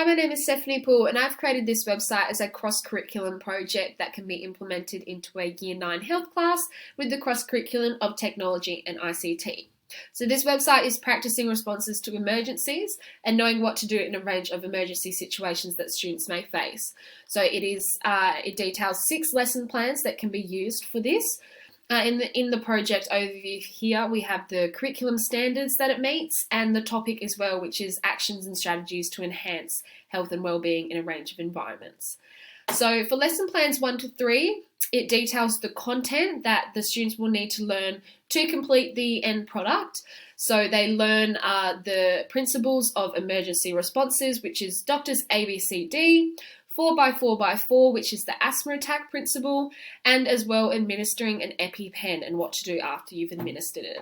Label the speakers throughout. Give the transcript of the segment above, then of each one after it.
Speaker 1: Hi, my name is Stephanie Poole and I've created this website as a cross-curriculum project that can be implemented into a Year 9 health class with the cross-curriculum of technology and ICT. So this website is practicing responses to emergencies and knowing what to do in a range of emergency situations that students may face. So it details 6 lesson plans that can be used for this. In the project overview here, we have the curriculum standards that it meets and the topic as well, which is actions and strategies to enhance health and wellbeing in a range of environments. So for lesson plans 1 to 3, it details the content that the students will need to learn to complete the end product. So they learn the principles of emergency responses, which is Doctors ABCD, 4x4x4, which is the asthma attack principle, and as well administering an EpiPen and what to do after you've administered it.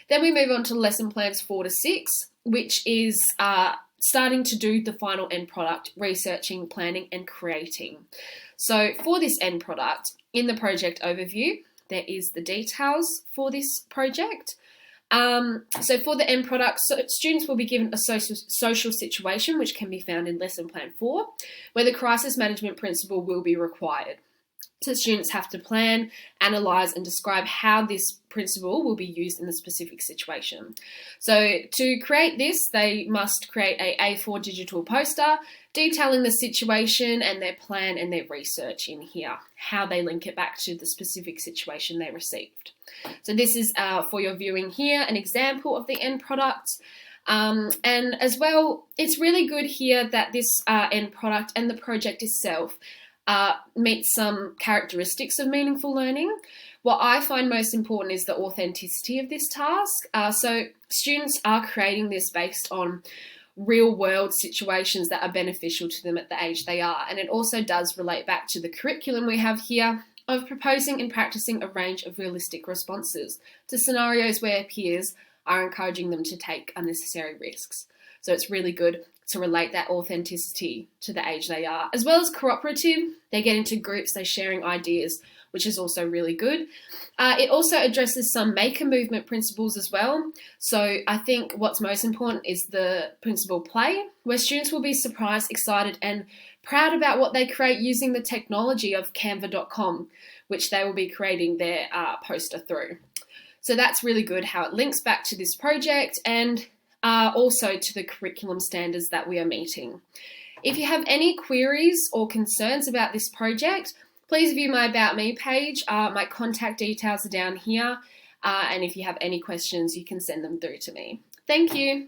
Speaker 1: Then we move on to lesson plans 4 to 6, which is starting to do the final end product, researching, planning, and creating. So for this end product, in the project overview, there is the details for this project. So for the end product, students will be given a social situation, which can be found in lesson plan 4, where the crisis management principle will be required. So students have to plan, analyse and describe how this principle will be used in the specific situation. So to create this, they must create a A4 digital poster detailing the situation and their plan and their research in here, how they link it back to the specific situation they received. So this is for your viewing here, an example of the end product. And as well, it's really good here that this end product and the project itself meets some characteristics of meaningful learning. What I find most important is the authenticity of this task. So students are creating this based on real world situations that are beneficial to them at the age they are. And it also does relate back to the curriculum we have here of proposing and practicing a range of realistic responses to scenarios where peers are encouraging them to take unnecessary risks. So it's really good to relate that authenticity to the age they are. As well as cooperative, they get into groups, they're sharing ideas, which is also really good. It also addresses some maker movement principles as well. So I think what's most important is the principle play, where students will be surprised, excited, and proud about what they create using the technology of canva.com, which they will be creating their poster through. So that's really good how it links back to this project and also to the curriculum standards that we are meeting. If you have any queries or concerns about this project, please view my About Me page. My contact details are down here. And if you have any questions, you can send them through to me. Thank you.